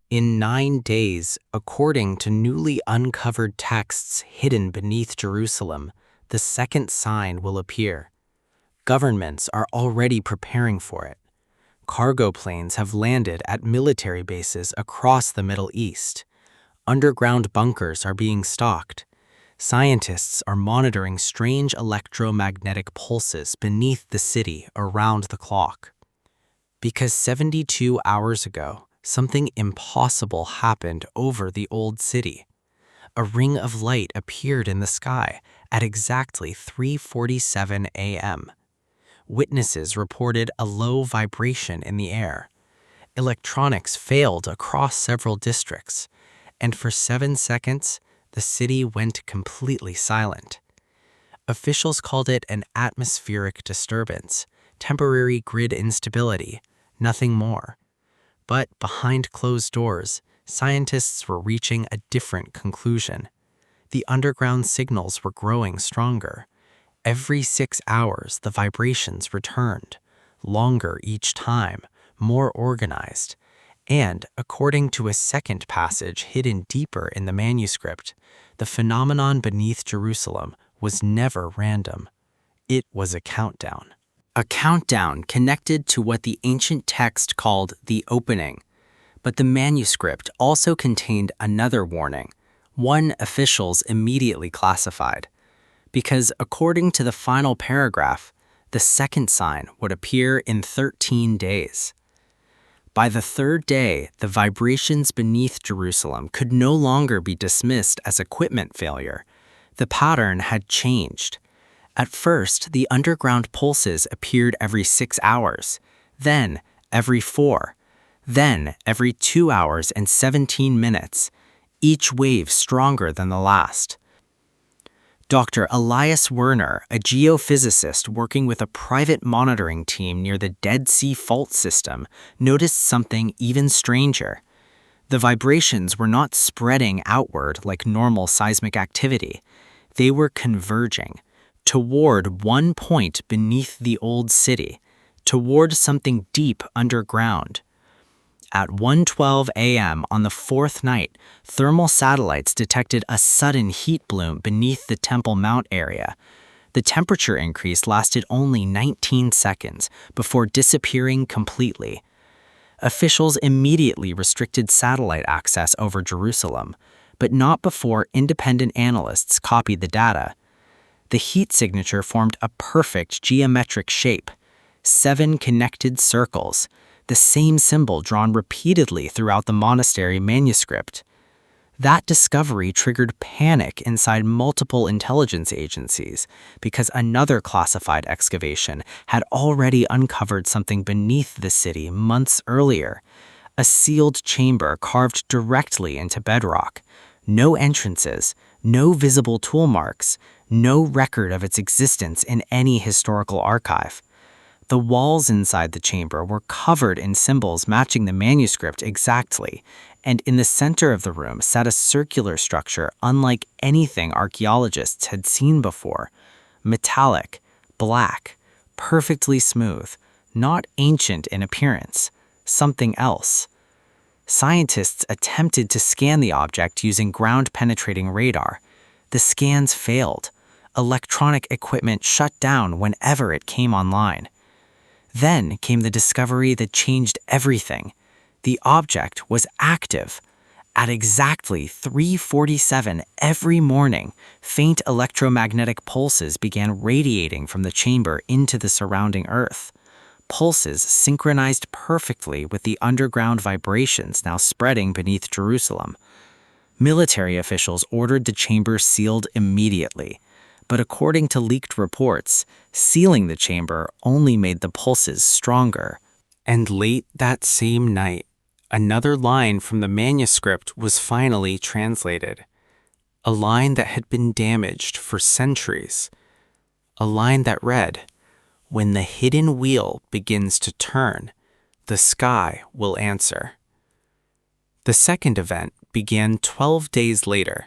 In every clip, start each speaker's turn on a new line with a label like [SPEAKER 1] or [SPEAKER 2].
[SPEAKER 1] In 9 days, according to newly uncovered texts hidden beneath Jerusalem, the second sign will appear. Governments are already preparing for it. Cargo planes have landed at military bases across the Middle East. Underground bunkers are being stocked. Scientists are monitoring strange electromagnetic pulses beneath the city around the clock. Because 72 hours ago, something impossible happened over the old city. A ring of light appeared in the sky at exactly 3:47 a.m. Witnesses reported a low vibration in the air. Electronics failed across several districts, and for 7 seconds, the city went completely silent. Officials called it an atmospheric disturbance, temporary grid instability, nothing more. But behind closed doors, scientists were reaching a different conclusion. The underground signals were growing stronger. Every 6 hours, the vibrations returned, longer each time, more organized. And, according to a second passage hidden deeper in the manuscript, the phenomenon beneath Jerusalem was never random. It was a countdown. A countdown connected to what the ancient text called the opening. But the manuscript also contained another warning, one officials immediately classified. Because according to the final paragraph, the second sign would appear in 13 days. By the third day, the vibrations beneath Jerusalem could no longer be dismissed as equipment failure. The pattern had changed. At first, the underground pulses appeared every 6 hours, then every 4, then every 2 hours and 17 minutes, each wave stronger than the last. Dr. Elias Werner, a geophysicist working with a private monitoring team near the Dead Sea Fault System, noticed something even stranger. The vibrations were not spreading outward like normal seismic activity. They were converging toward one point beneath the old city, toward something deep underground. At 1:12 a.m. on the fourth night, thermal satellites detected a sudden heat bloom beneath the Temple Mount area. The temperature increase lasted only 19 seconds before disappearing completely. Officials immediately restricted satellite access over Jerusalem, but not before independent analysts copied the data. The heat signature formed a perfect geometric shape, 7 connected circles, the same symbol drawn repeatedly throughout the monastery manuscript. That discovery triggered panic inside multiple intelligence agencies because another classified excavation had already uncovered something beneath the city months earlier, a sealed chamber carved directly into bedrock. No entrances, no visible tool marks, no record of its existence in any historical archive. The walls inside the chamber were covered in symbols matching the manuscript exactly, and in the center of the room sat a circular structure unlike anything archaeologists had seen before. Metallic, black, perfectly smooth, not ancient in appearance, something else. Scientists attempted to scan the object using ground-penetrating radar. The scans failed. Electronic equipment shut down whenever it came online. Then came the discovery that changed everything. The object was active. At exactly 3:47 every morning, faint electromagnetic pulses began radiating from the chamber into the surrounding earth. Pulses synchronized perfectly with the underground vibrations now spreading beneath Jerusalem. Military officials ordered the chamber sealed immediately. But according to leaked reports, sealing the chamber only made the pulses stronger. And late that same night, another line from the manuscript was finally translated. A line that had been damaged for centuries. A line that read, "When the hidden wheel begins to turn, the sky will answer." The second event began 12 days later.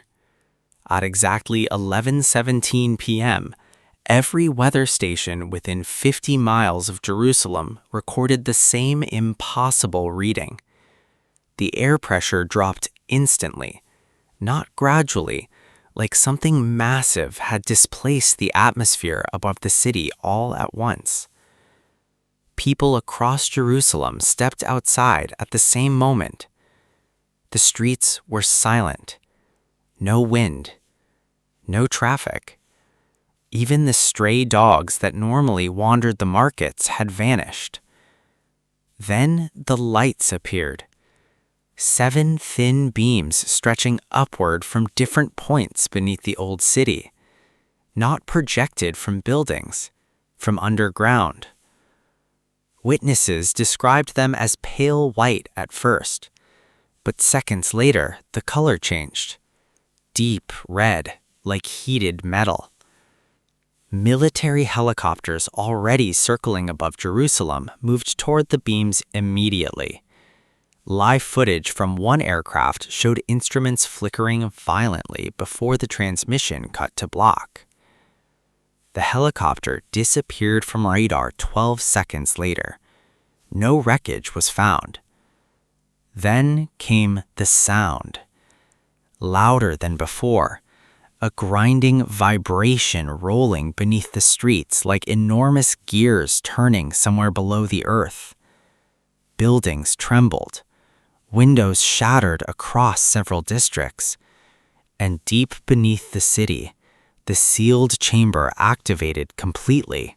[SPEAKER 1] At exactly 11:17 p.m., Every weather station within 50 miles of Jerusalem recorded the same impossible reading. The air pressure dropped instantly, not gradually, like something massive had displaced the atmosphere above the city all at once. People across Jerusalem stepped outside at the same moment. The streets were silent. No wind. No traffic. Even the stray dogs that normally wandered the markets had vanished. Then the lights appeared. 7 thin beams stretching upward from different points beneath the old city, not projected from buildings, from underground. Witnesses described them as pale white at first, but seconds later the color changed. Deep red, like heated metal. Military helicopters already circling above Jerusalem moved toward the beams immediately. Live footage from one aircraft showed instruments flickering violently before the transmission cut to black. The helicopter disappeared from radar 12 seconds later. No wreckage was found. Then came the sound. Louder than before, a grinding vibration rolling beneath the streets like enormous gears turning somewhere below the earth. Buildings trembled. Windows shattered across several districts. And deep beneath the city, the sealed chamber activated completely.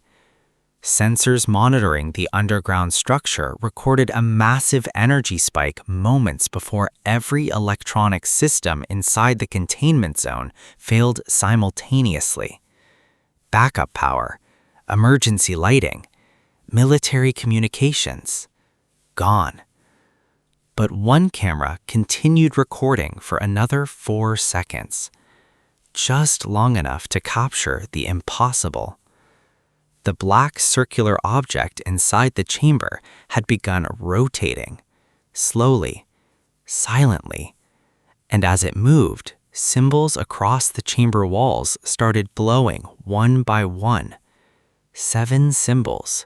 [SPEAKER 1] Sensors monitoring the underground structure recorded a massive energy spike moments before every electronic system inside the containment zone failed simultaneously. Backup power, emergency lighting, military communications, gone. But one camera continued recording for another 4 seconds, just long enough to capture the impossible. The black circular object inside the chamber had begun rotating, slowly, silently, and as it moved, symbols across the chamber walls started glowing one by one. 7 symbols,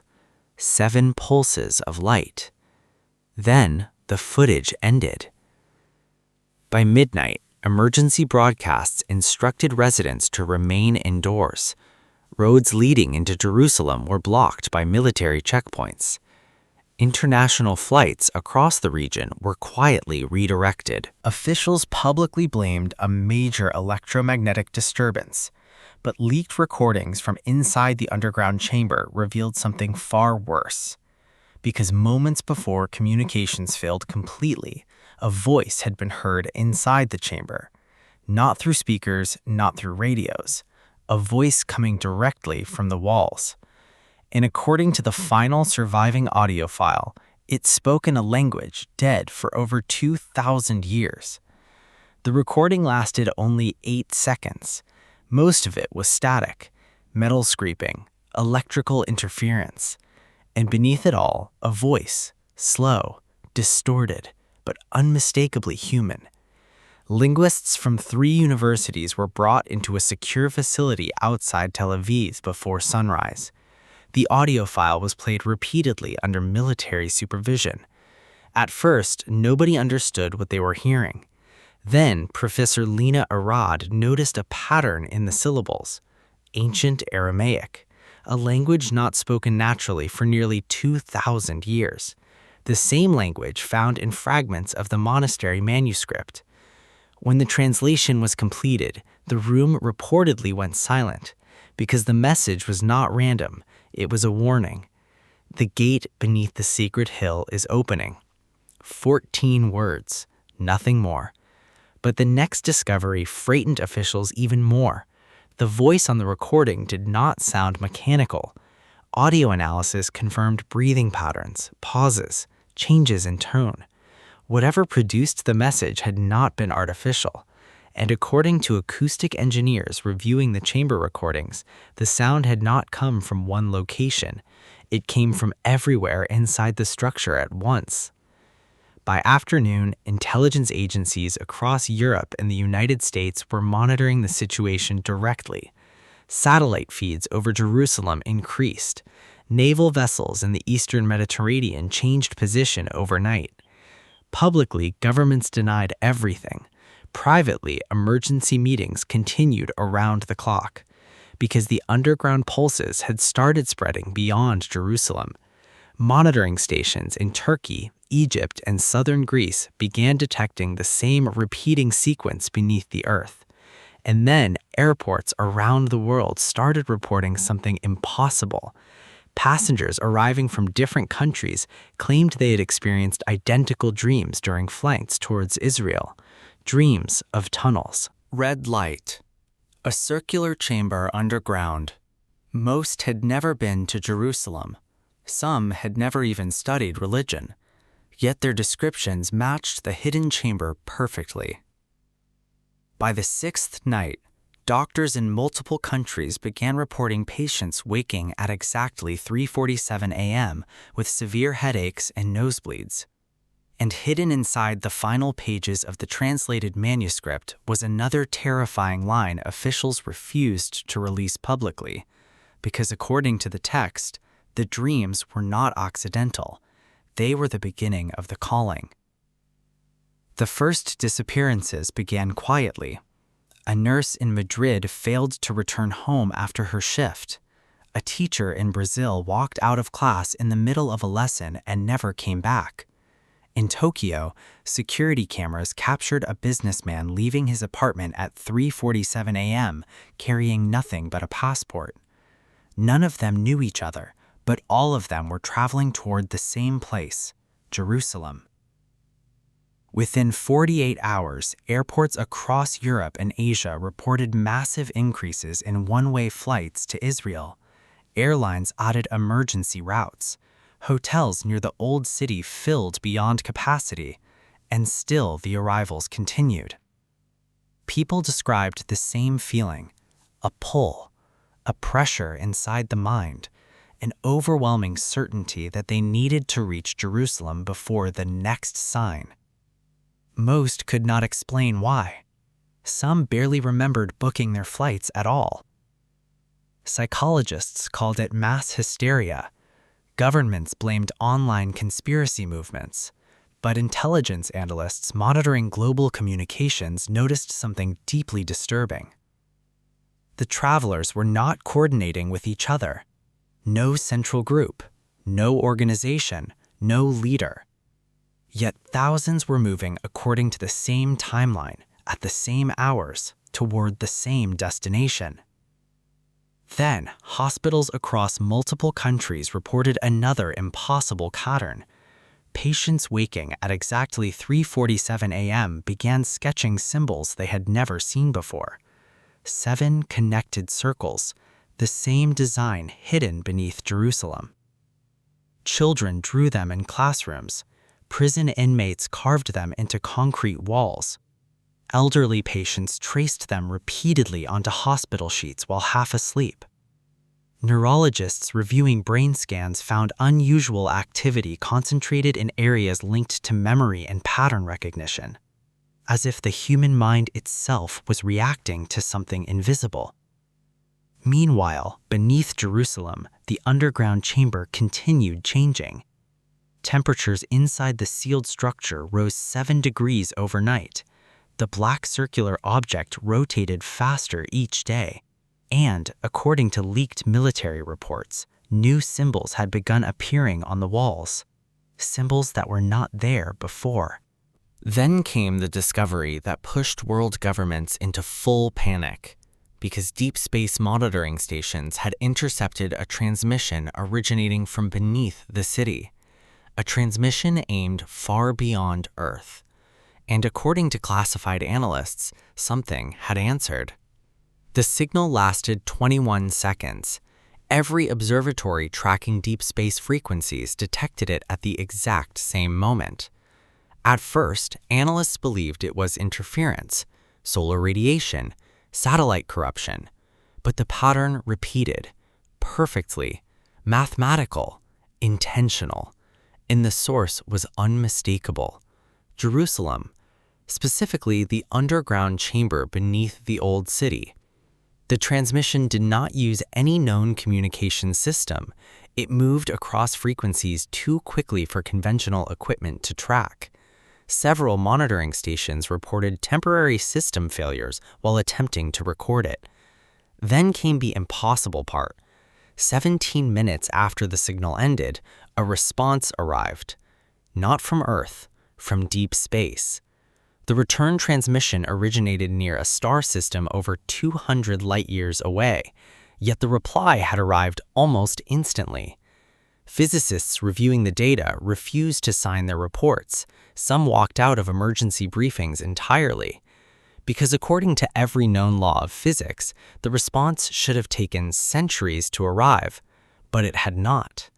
[SPEAKER 1] 7 pulses of light. Then the footage ended. By midnight, emergency broadcasts instructed residents to remain indoors. Roads leading into Jerusalem were blocked by military checkpoints. International flights across the region were quietly redirected. Officials publicly blamed a major electromagnetic disturbance, but leaked recordings from inside the underground chamber revealed something far worse. Because moments before communications failed completely, a voice had been heard inside the chamber. Not through speakers, not through radios. A voice coming directly from the walls. And according to the final surviving audio file, it spoke in a language dead for over 2,000 years. The recording lasted only 8 seconds. Most of it was static, metal scraping, electrical interference. And beneath it all, a voice, slow, distorted, but unmistakably human. Linguists from 3 universities were brought into a secure facility outside Tel Aviv before sunrise. The audio file was played repeatedly under military supervision. At first, nobody understood what they were hearing. Then, Professor Lena Arad noticed a pattern in the syllables, ancient Aramaic, a language not spoken naturally for nearly 2,000 years, the same language found in fragments of the monastery manuscript. When the translation was completed, the room reportedly went silent, because the message was not random, it was a warning. The gate beneath the secret hill is opening. 14 words, nothing more. But the next discovery frightened officials even more. The voice on the recording did not sound mechanical. Audio analysis confirmed breathing patterns, pauses, changes in tone. Whatever produced the message had not been artificial, and according to acoustic engineers reviewing the chamber recordings, the sound had not come from one location. It came from everywhere inside the structure at once. By afternoon, intelligence agencies across Europe and the United States were monitoring the situation directly. Satellite feeds over Jerusalem increased. Naval vessels in the eastern Mediterranean changed position overnight. Publicly, governments denied everything. Privately, emergency meetings continued around the clock because the underground pulses had started spreading beyond Jerusalem. Monitoring stations in Turkey, Egypt, and southern Greece began detecting the same repeating sequence beneath the earth. And then airports around the world started reporting something impossible. Passengers arriving from different countries claimed they had experienced identical dreams during flights towards Israel, dreams of tunnels. Red light, a circular chamber underground. Most had never been to Jerusalem. Some had never even studied religion. Yet their descriptions matched the hidden chamber perfectly. By the sixth night, doctors in multiple countries began reporting patients waking at exactly 3:47 a.m. with severe headaches and nosebleeds. And hidden inside the final pages of the translated manuscript was another terrifying line officials refused to release publicly, because according to the text, the dreams were not accidental. They were the beginning of the calling. The first disappearances began quietly. A nurse in Madrid failed to return home after her shift. A teacher in Brazil walked out of class in the middle of a lesson and never came back. In Tokyo, security cameras captured a businessman leaving his apartment at 3:47 a.m., carrying nothing but a passport. None of them knew each other, but all of them were traveling toward the same place, Jerusalem. Within 48 hours, airports across Europe and Asia reported massive increases in one-way flights to Israel. Airlines added emergency routes. Hotels near the old city filled beyond capacity, and still the arrivals continued. People described the same feeling, a pull, a pressure inside the mind, an overwhelming certainty that they needed to reach Jerusalem before the next sign. Most could not explain why. Some barely remembered booking their flights at all. Psychologists called it mass hysteria. Governments blamed online conspiracy movements. But intelligence analysts monitoring global communications noticed something deeply disturbing. The travelers were not coordinating with each other. No central group, no organization, no leader. Yet thousands were moving according to the same timeline, at the same hours, toward the same destination. Then, hospitals across multiple countries reported another impossible pattern. Patients waking at exactly 3:47 a.m. began sketching symbols they had never seen before. 7 connected circles, the same design hidden beneath Jerusalem. Children drew them in classrooms. Prison inmates carved them into concrete walls. Elderly patients traced them repeatedly onto hospital sheets while half asleep. Neurologists reviewing brain scans found unusual activity concentrated in areas linked to memory and pattern recognition, as if the human mind itself was reacting to something invisible. Meanwhile, beneath Jerusalem, the underground chamber continued changing. Temperatures inside the sealed structure rose 7 degrees overnight. The black circular object rotated faster each day. And, according to leaked military reports, new symbols had begun appearing on the walls. Symbols that were not there before. Then came the discovery that pushed world governments into full panic, because deep space monitoring stations had intercepted a transmission originating from beneath the city. A transmission aimed far beyond Earth. And according to classified analysts, something had answered. The signal lasted 21 seconds. Every observatory tracking deep space frequencies detected it at the exact same moment. At first, analysts believed it was interference, solar radiation, satellite corruption. But the pattern repeated, perfectly, mathematical, intentional. And the source was unmistakable. Jerusalem, specifically the underground chamber beneath the old city. The transmission did not use any known communication system. It moved across frequencies too quickly for conventional equipment to track. Several monitoring stations reported temporary system failures while attempting to record it. Then came the impossible part. 17 minutes after the signal ended, a response arrived. Not from Earth, from deep space. The return transmission originated near a star system over 200 light-years away, yet the reply had arrived almost instantly. Physicists reviewing the data refused to sign their reports. Some walked out of emergency briefings entirely. Because according to every known law of physics, the response should have taken centuries to arrive, but it had not.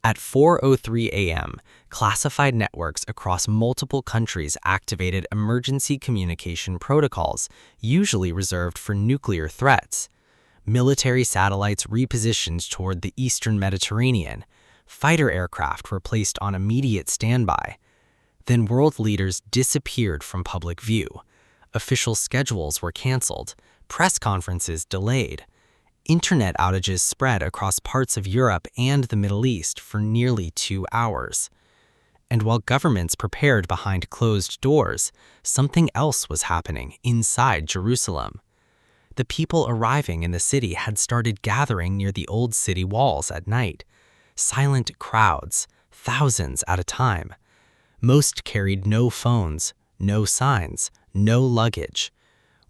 [SPEAKER 1] At 4:03 a.m., classified networks across multiple countries activated emergency communication protocols, usually reserved for nuclear threats. Military satellites repositioned toward the eastern Mediterranean. Fighter aircraft were placed on immediate standby. Then world leaders disappeared from public view. Official schedules were canceled. Press conferences delayed. Internet outages spread across parts of Europe and the Middle East for nearly 2 hours. And while governments prepared behind closed doors, something else was happening inside Jerusalem. The people arriving in the city had started gathering near the old city walls at night. Silent crowds, thousands at a time. Most carried no phones, no signs, no luggage.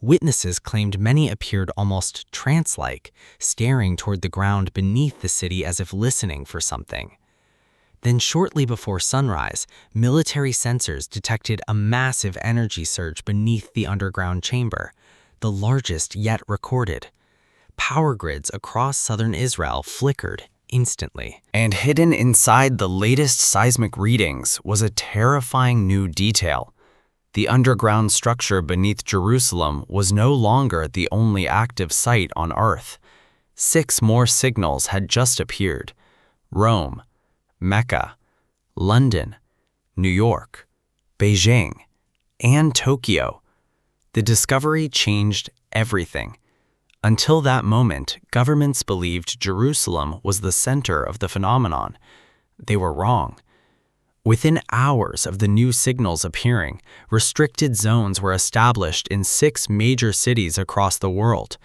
[SPEAKER 1] Witnesses claimed many appeared almost trance-like, staring toward the ground beneath the city as if listening for something. Then shortly before sunrise, military sensors detected a massive energy surge beneath the underground chamber, the largest yet recorded. Power grids across southern Israel flickered instantly. And hidden inside the latest seismic readings was a terrifying new detail. The underground structure beneath Jerusalem was no longer the only active site on Earth. 6 more signals had just appeared: Rome, Mecca, London, New York, Beijing, and Tokyo. The discovery changed everything. Until that moment, governments believed Jerusalem was the center of the phenomenon. They were wrong. Within hours of the new signals appearing, restricted zones were established in 6 major cities across the world.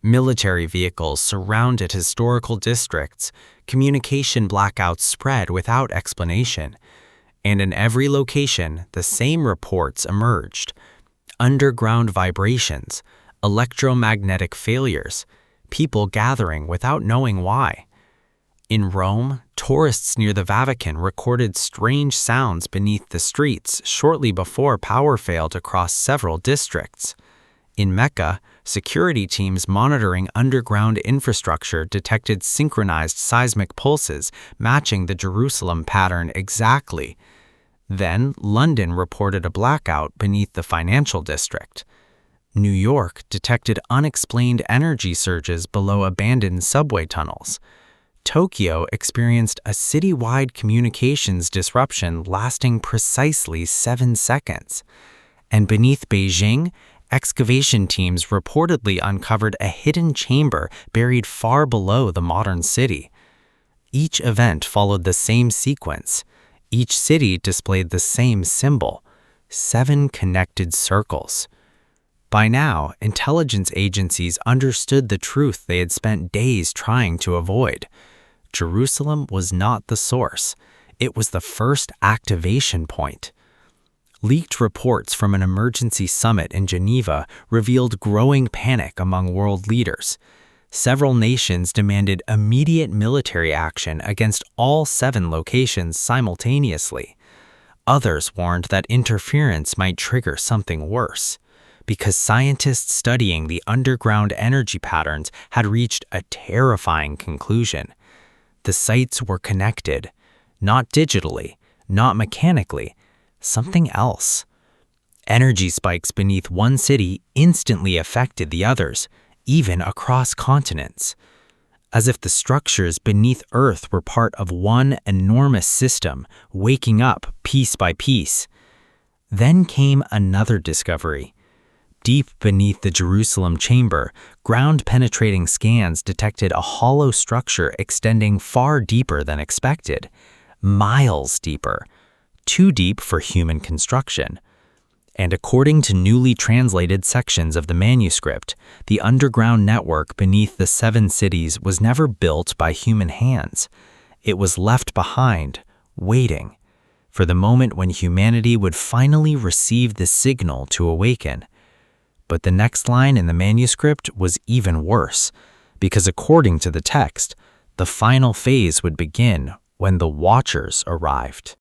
[SPEAKER 1] Military vehicles surrounded historical districts. Communication blackouts spread without explanation. And in every location, the same reports emerged: underground vibrations, electromagnetic failures, people gathering without knowing why. In Rome, tourists near the Vatican recorded strange sounds beneath the streets shortly before power failed across several districts. In Mecca, security teams monitoring underground infrastructure detected synchronized seismic pulses matching the Jerusalem pattern exactly. Then, London reported a blackout beneath the financial district. New York detected unexplained energy surges below abandoned subway tunnels. Tokyo experienced a citywide communications disruption lasting precisely 7 seconds. And beneath Beijing, excavation teams reportedly uncovered a hidden chamber buried far below the modern city. Each event followed the same sequence. Each city displayed the same symbol: 7 connected circles. By now, intelligence agencies understood the truth they had spent days trying to avoid. Jerusalem was not the source. It was the first activation point. Leaked reports from an emergency summit in Geneva revealed growing panic among world leaders. Several nations demanded immediate military action against all 7 locations simultaneously. Others warned that interference might trigger something worse, because scientists studying the underground energy patterns had reached a terrifying conclusion. The sites were connected, not digitally, not mechanically, something else. Energy spikes beneath one city instantly affected the others, even across continents. As if the structures beneath Earth were part of one enormous system, waking up piece by piece. Then came another discovery. Deep beneath the Jerusalem chamber, ground-penetrating scans detected a hollow structure extending far deeper than expected, miles deeper, too deep for human construction. And according to newly translated sections of the manuscript, the underground network beneath the 7 cities was never built by human hands. It was left behind, waiting, for the moment when humanity would finally receive the signal to awaken. But the next line in the manuscript was even worse, because according to the text, the final phase would begin when the Watchers arrived.